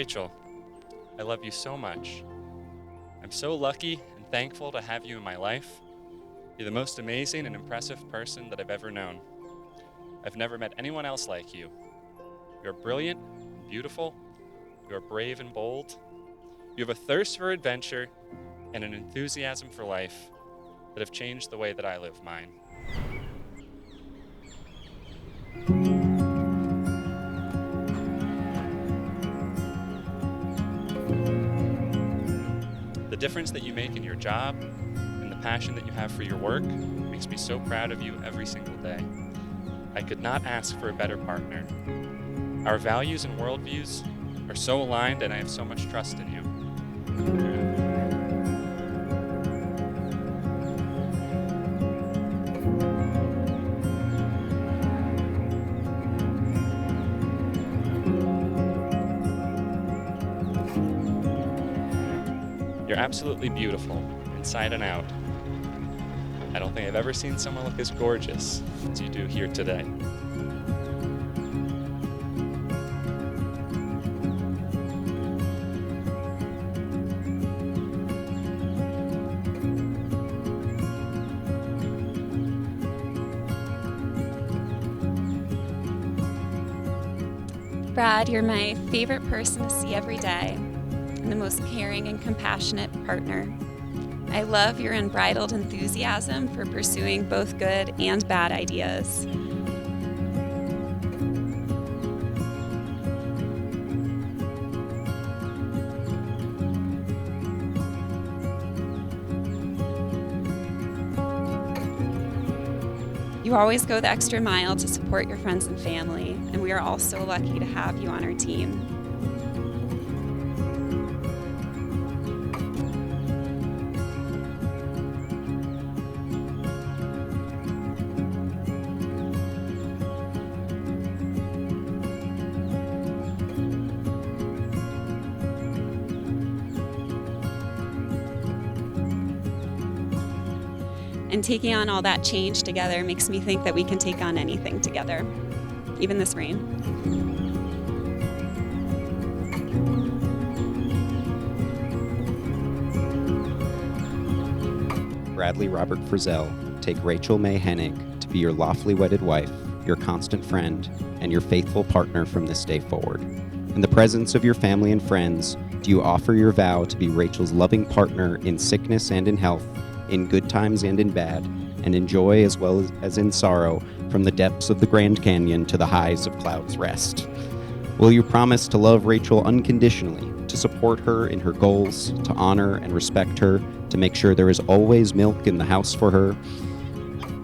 Rachel, I love you so much. I'm so lucky and thankful to have you in my life. You're the most amazing and impressive person that I've ever known. I've never met anyone else like you. You're brilliant and beautiful. You're brave and bold. You have a thirst for adventure and an enthusiasm for life that have changed the way that I live mine. The difference that you make in your job and the passion that you have for your work makes me so proud of you every single day. I could not ask for a better partner. Our values and worldviews are so aligned, and I have so much trust in you. You're absolutely beautiful, inside and out. I don't think I've ever seen someone look as gorgeous as you do here today. Brad, you're my favorite person to see every day, and the most caring and compassionate partner. I love your unbridled enthusiasm for pursuing both good and bad ideas. You always go the extra mile to support your friends and family, and we are all so lucky to have you on our team. And taking on all that change together makes me think that we can take on anything together, even this rain. Bradley Robert Frizzell, take Rachel May Hennig to be your lawfully wedded wife, your constant friend, and your faithful partner from this day forward. In the presence of your family and friends, do you offer your vow to be Rachel's loving partner in sickness and in health, in good times and in bad, and in joy as well as in sorrow, from the depths of the Grand Canyon to the highs of Cloud's Rest? Will you promise to love Rachel unconditionally, to support her in her goals, to honor and respect her, to make sure there is always milk in the house for her,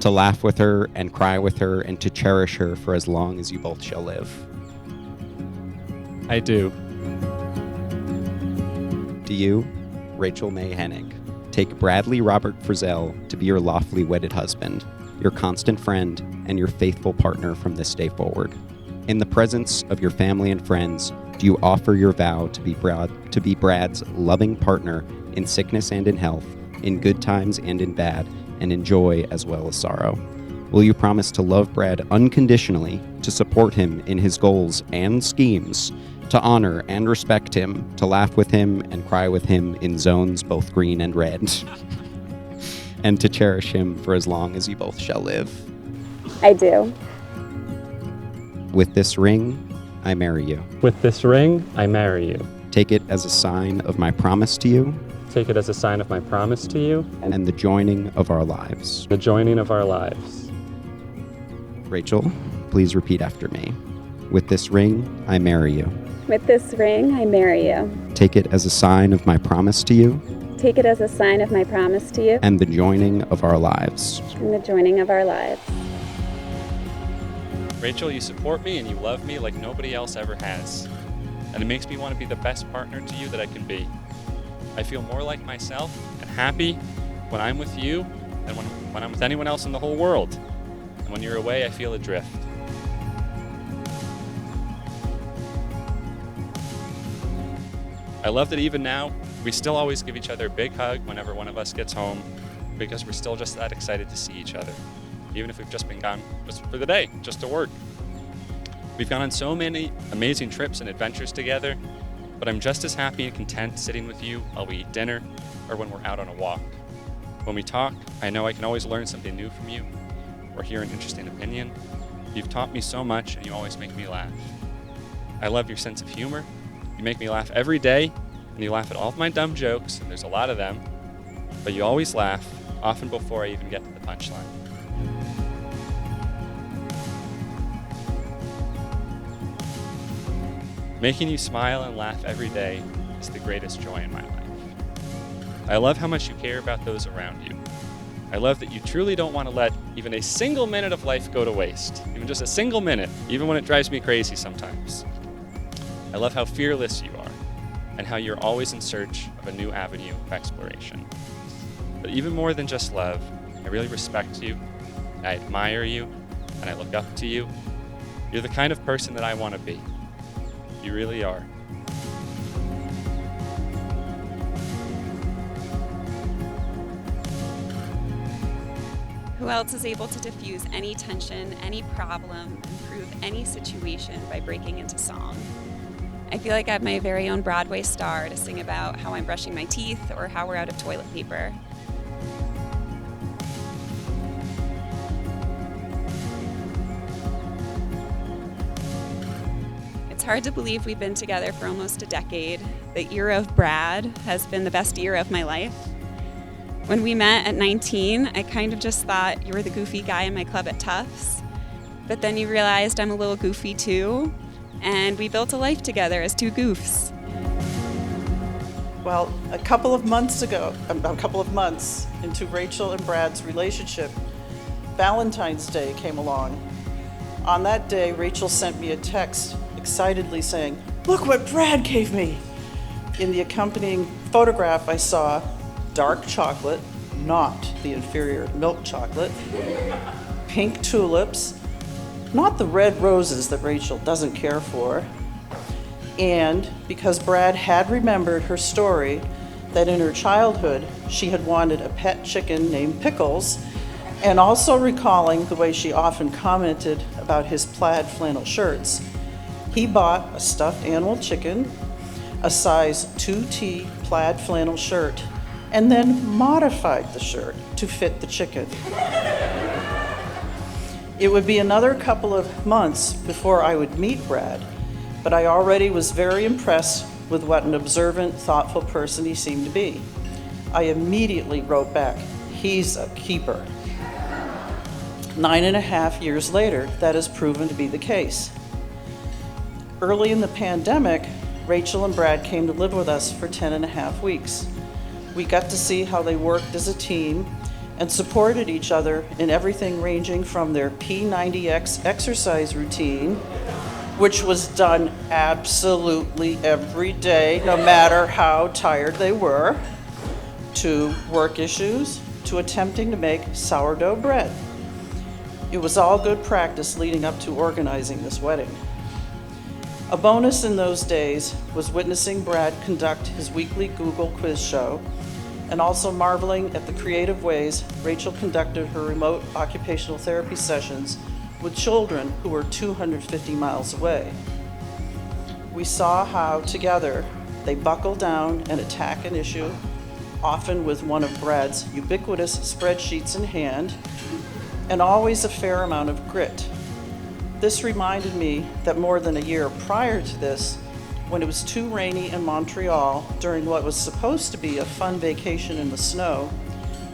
to laugh with her and cry with her, and to cherish her for as long as you both shall live? I do. Do you, Rachel May Hennig, take Bradley Robert Frizzell to be your lawfully wedded husband, your constant friend, and your faithful partner from this day forward? In the presence of your family and friends, do you offer your vow to be Brad's loving partner in sickness and in health, in good times and in bad, and in joy as well as sorrow? Will you promise to love Brad unconditionally, to support him in his goals and schemes, to honor and respect him, to laugh with him and cry with him in zones both green and red, and to cherish him for as long as you both shall live? I do. With this ring, I marry you. With this ring, I marry you. Take it as a sign of my promise to you. Take it as a sign of my promise to you. And the joining of our lives. The joining of our lives. Rachel, please repeat after me. With this ring, I marry you. With this ring, I marry you. Take it as a sign of my promise to you. Take it as a sign of my promise to you. And the joining of our lives. And the joining of our lives. Rachel, you support me and you love me like nobody else ever has. And it makes me want to be the best partner to you that I can be. I feel more like myself and happy when I'm with you than when I'm with anyone else in the whole world. And when you're away, I feel adrift. I love that even now, we still always give each other a big hug whenever one of us gets home, because we're still just that excited to see each other, even if we've just been gone just for the day, just to work. We've gone on so many amazing trips and adventures together, but I'm just as happy and content sitting with you while we eat dinner or when we're out on a walk. When we talk, I know I can always learn something new from you or hear an interesting opinion. You've taught me so much and you always make me laugh. I love your sense of humor. You make me laugh every day, and you laugh at all of my dumb jokes, and there's a lot of them, but you always laugh, often before I even get to the punchline. Making you smile and laugh every day is the greatest joy in my life. I love how much you care about those around you. I love that you truly don't want to let even a single minute of life go to waste, even just a single minute, even when it drives me crazy sometimes. I love how fearless you are and how you're always in search of a new avenue of exploration. But even more than just love, I really respect you, I admire you, and I look up to you. You're the kind of person that I want to be. You really are. Who else is able to diffuse any tension, any problem, improve any situation by breaking into song? I feel like I have my very own Broadway star to sing about how I'm brushing my teeth or how we're out of toilet paper. It's hard to believe we've been together for almost a decade. The era of Brad has been the best era of my life. When we met at 19, I kind of just thought you were the goofy guy in my club at Tufts. But then you realized I'm a little goofy too, and we built a life together as two goofs. Well, a couple of months into Rachel and Brad's relationship, Valentine's Day came along. On that day, Rachel sent me a text excitedly saying, "Look what Brad gave me." In the accompanying photograph, I saw dark chocolate, not the inferior milk chocolate, pink tulips, not the red roses that Rachel doesn't care for, and because Brad had remembered her story that in her childhood she had wanted a pet chicken named Pickles, and also recalling the way she often commented about his plaid flannel shirts, he bought a stuffed animal chicken, a size 2T plaid flannel shirt, and then modified the shirt to fit the chicken. It would be another couple of months before I would meet Brad, but I already was very impressed with what an observant, thoughtful person he seemed to be. I immediately wrote back, "He's a keeper." 9.5 years later, that has proven to be the case. Early in the pandemic, Rachel and Brad came to live with us for 10.5 weeks. We got to see how they worked as a team and supported each other in everything ranging from their P90X exercise routine, which was done absolutely every day, no matter how tired they were, to work issues, to attempting to make sourdough bread. It was all good practice leading up to organizing this wedding. A bonus in those days was witnessing Brad conduct his weekly Google quiz show, and also marveling at the creative ways Rachel conducted her remote occupational therapy sessions with children who were 250 miles away. We saw how, together, they buckle down and attack an issue, often with one of Brad's ubiquitous spreadsheets in hand, and always a fair amount of grit. This reminded me that more than a year prior to this, when it was too rainy in Montreal during what was supposed to be a fun vacation in the snow,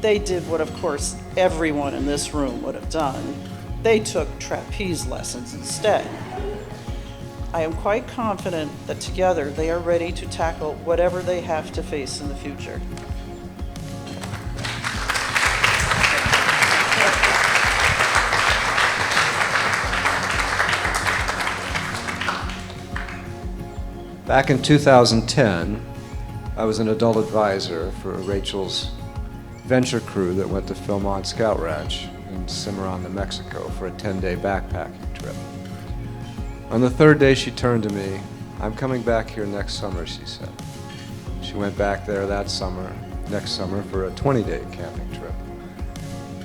they did what, of course, everyone in this room would have done. They took trapeze lessons instead. I am quite confident that together they are ready to tackle whatever they have to face in the future. Back in 2010, I was an adult advisor for Rachel's venture crew that went to Philmont Scout Ranch in Cimarron, New Mexico for a 10-day backpacking trip. On the third day, she turned to me. "I'm coming back here next summer," she said. She went back there next summer for a 20-day camping trip,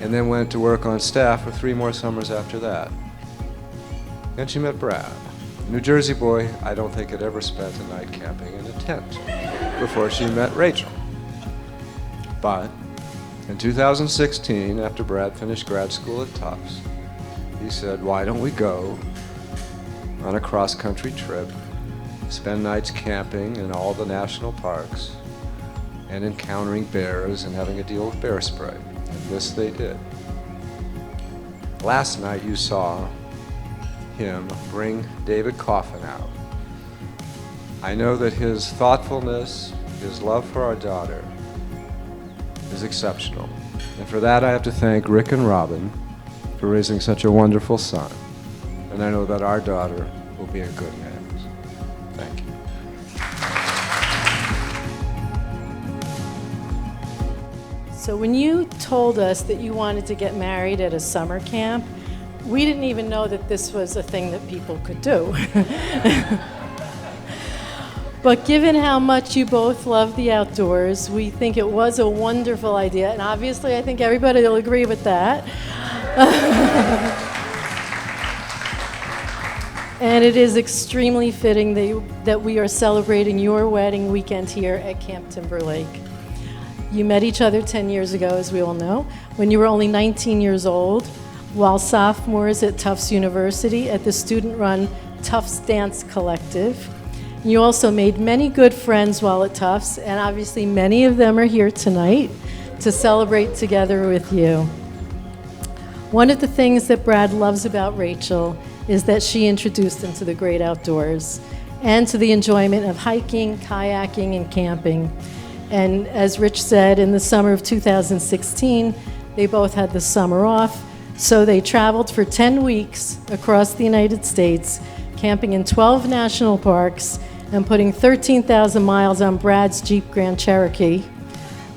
and then went to work on staff for 3 more summers after that. Then she met Brad. New Jersey boy, I don't think had ever spent a night camping in a tent before she met Rachel. But in 2016, after Brad finished grad school at Tufts, he said, why don't we go on a cross-country trip, spend nights camping in all the national parks, and encountering bears and having to deal with bear spray. And this they did. Last night you saw him bring David Coffin out. I know that his thoughtfulness, his love for our daughter is exceptional. And for that I have to thank Rick and Robin for raising such a wonderful son. And I know that our daughter will be in good hands. Thank you. So when you told us that you wanted to get married at a summer camp, we didn't even know that this was a thing that people could do. But given how much you both love the outdoors, we think it was a wonderful idea, and obviously I think everybody will agree with that. And it is extremely fitting that we are celebrating your wedding weekend here at Camp Timberlake. You met each other 10 years ago, as we all know, when you were only 19 years old, while sophomores at Tufts University at the student-run Tufts Dance Collective. You also made many good friends while at Tufts, and obviously many of them are here tonight to celebrate together with you. One of the things that Brad loves about Rachel is that she introduced him to the great outdoors and to the enjoyment of hiking, kayaking, and camping. And as Rich said, in the summer of 2016, they both had the summer off, so they traveled for 10 weeks across the United States, camping in 12 national parks and putting 13,000 miles on Brad's Jeep Grand Cherokee.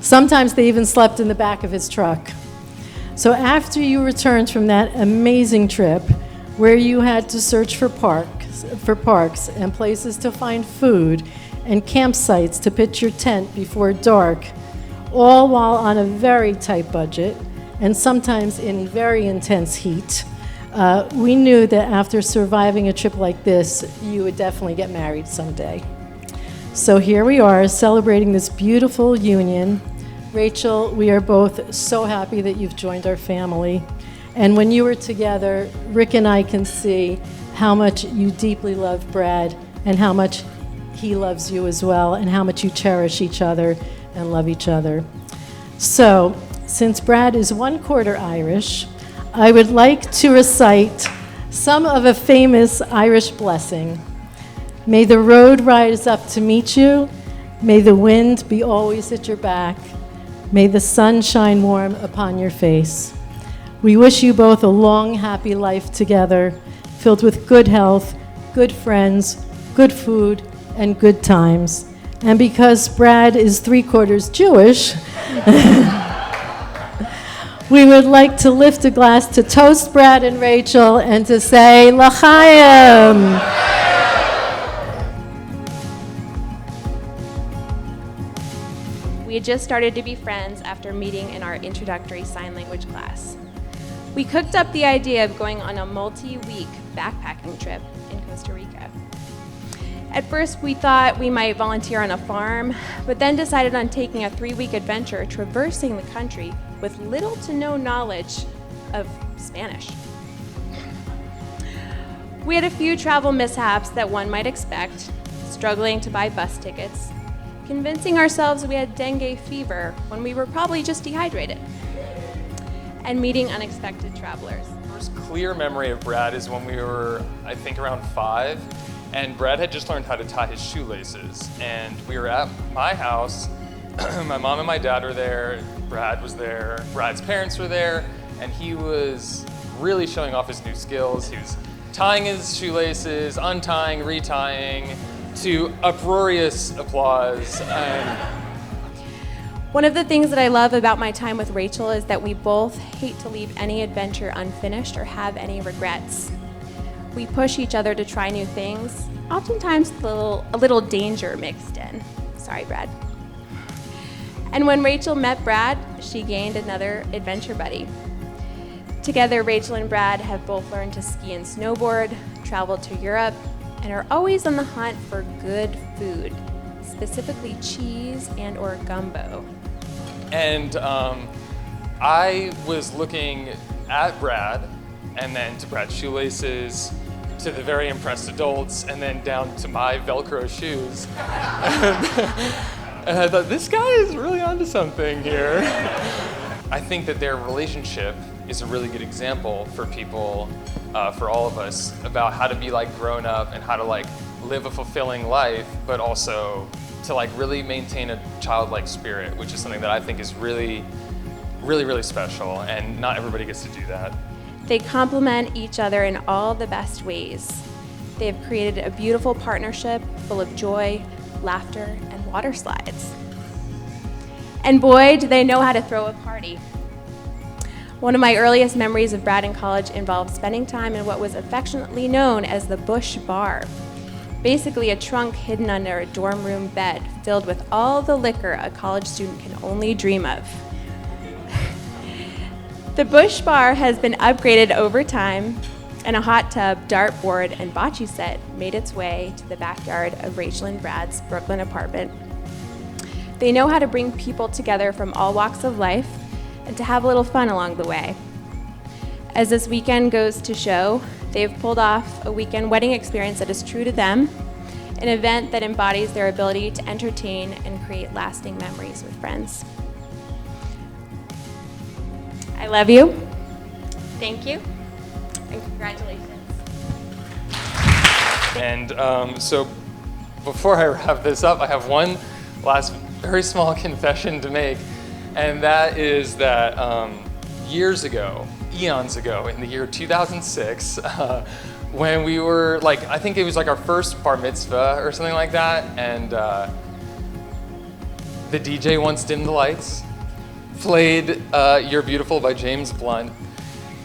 Sometimes they even slept in the back of his truck. So after you returned from that amazing trip, where you had to search for parks and places to find food and campsites to pitch your tent before dark, all while on a very tight budget and sometimes in very intense heat, we knew that after surviving a trip like this, you would definitely get married someday. So here we are celebrating this beautiful union. Rachel, we are both so happy that you've joined our family. And when you were together, Rick and I can see how much you deeply love Brad and how much he loves you as well, and how much you cherish each other and love each other. So, since Brad is 1/4 Irish, I would like to recite some of a famous Irish blessing. May the road rise up to meet you. May the wind be always at your back. May the sun shine warm upon your face. We wish you both a long, happy life together, filled with good health, good friends, good food, and good times. And because Brad is 3/4 Jewish, we would like to lift a glass to toast Brad and Rachel and to say, L'chaim! We had just started to be friends after meeting in our introductory sign language class. We cooked up the idea of going on a multi-week backpacking trip in Costa Rica. At first, we thought we might volunteer on a farm, but then decided on taking a 3-week adventure traversing the country with little to no knowledge of Spanish. We had a few travel mishaps that one might expect, struggling to buy bus tickets, convincing ourselves we had dengue fever when we were probably just dehydrated, and meeting unexpected travelers. First clear memory of Brad is when we were, I think, around 5, and Brad had just learned how to tie his shoelaces. And we were at my house, my mom and my dad were there, Brad was there, Brad's parents were there, and he was really showing off his new skills. He was tying his shoelaces, untying, retying, to uproarious applause. One of the things that I love about my time with Rachel is that we both hate to leave any adventure unfinished or have any regrets. We push each other to try new things, oftentimes a little danger mixed in. Sorry, Brad. And when Rachel met Brad, she gained another adventure buddy. Together, Rachel and Brad have both learned to ski and snowboard, traveled to Europe, and are always on the hunt for good food, specifically cheese and or gumbo. And I was looking at Brad, and then to Brad's shoelaces, to the very impressed adults, and then down to my Velcro shoes. And I thought, this guy is really onto something here. I think that their relationship is a really good example for people, for all of us, about how to be like grown up and how to like live a fulfilling life, but also to like really maintain a childlike spirit, which is something that I think is really, really, really special, and not everybody gets to do that. They complement each other in all the best ways. They have created a beautiful partnership full of joy, laughter, and water slides. And boy, do they know how to throw a party. One of my earliest memories of Brad in college involved spending time in what was affectionately known as the Bush Bar. Basically a trunk hidden under a dorm room bed filled with all the liquor a college student can only dream of. The Bush Bar has been upgraded over time, and a hot tub, dartboard, and bocce set made its way to the backyard of Rachel and Brad's Brooklyn apartment. They know how to bring people together from all walks of life and to have a little fun along the way. As this weekend goes to show, they've pulled off a weekend wedding experience that is true to them, an event that embodies their ability to entertain and create lasting memories with friends. I love you. Thank you. And congratulations. And so before I wrap this up, I have one last very small confession to make. And that is that years ago, eons ago, in the year 2006, when we were like, I think it was like our first bar mitzvah or something like that. And the DJ once dimmed the lights, played You're Beautiful by James Blunt,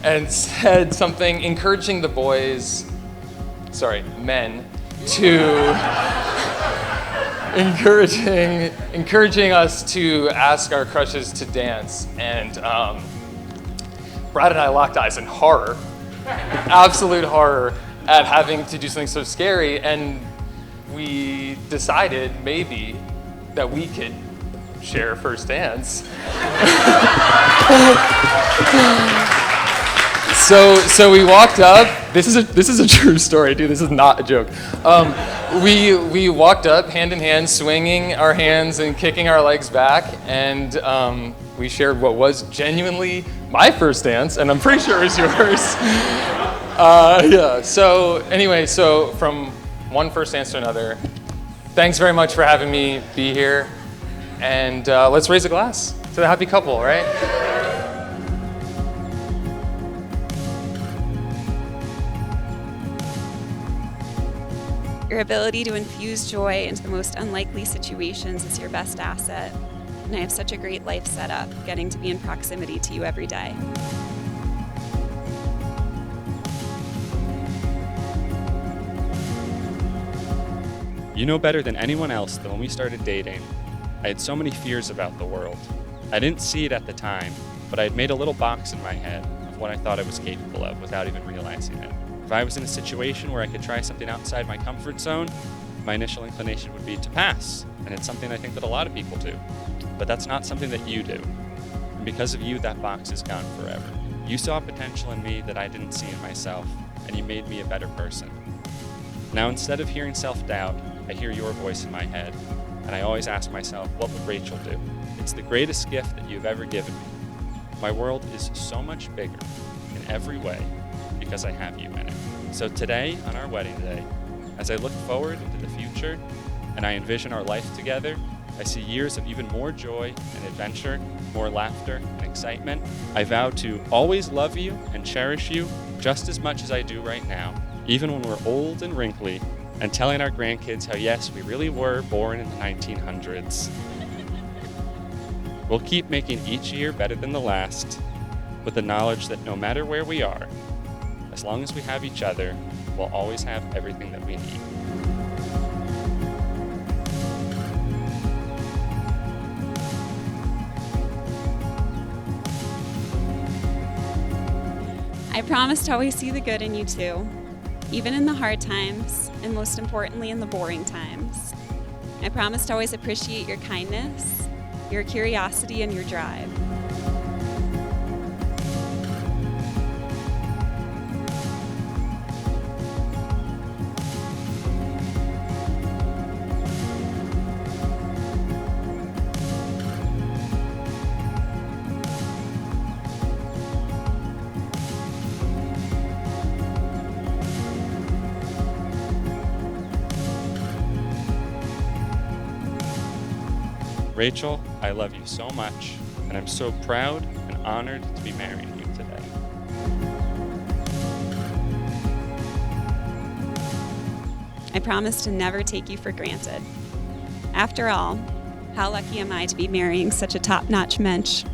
and said something encouraging the men, to encouraging us to ask our crushes to dance. And Brad and I locked eyes in horror, absolute horror, at having to do something so scary, and we decided maybe that we could share a first dance. So we walked up. This is a true story, dude. This is not a joke. We walked up hand in hand, swinging our hands and kicking our legs back, and we shared what was genuinely my first dance, and I'm pretty sure it was yours. Yeah. So anyway, so from one first dance to another, thanks very much for having me be here. And let's raise a glass to the happy couple, right? Your ability to infuse joy into the most unlikely situations is your best asset. And I have such a great life set up, getting to be in proximity to you every day. You know better than anyone else that when we started dating, I had so many fears about the world. I didn't see it at the time, but I had made a little box in my head of what I thought I was capable of without even realizing it. If I was in a situation where I could try something outside my comfort zone, my initial inclination would be to pass, and it's something I think that a lot of people do. But that's not something that you do. And because of you, that box is gone forever. You saw potential in me that I didn't see in myself, and you made me a better person. Now, instead of hearing self-doubt, I hear your voice in my head, and I always ask myself, what would Rachel do? It's the greatest gift that you've ever given me. My world is so much bigger in every way because I have you in it. So today, on our wedding day, as I look forward into the future and I envision our life together, I see years of even more joy and adventure, more laughter and excitement. I vow to always love you and cherish you just as much as I do right now, even when we're old and wrinkly, and telling our grandkids how, yes, we really were born in the 1900s. We'll keep making each year better than the last, with the knowledge that no matter where we are, as long as we have each other, we'll always have everything that we need. I promise to always see the good in you too. even in the hard times, and most importantly, in the boring times. I promise to always appreciate your kindness, your curiosity, and your drive. Rachel, I love you so much, and I'm so proud and honored to be marrying you today. I promise to never take you for granted. After all, how lucky am I to be marrying such a top-notch mensch?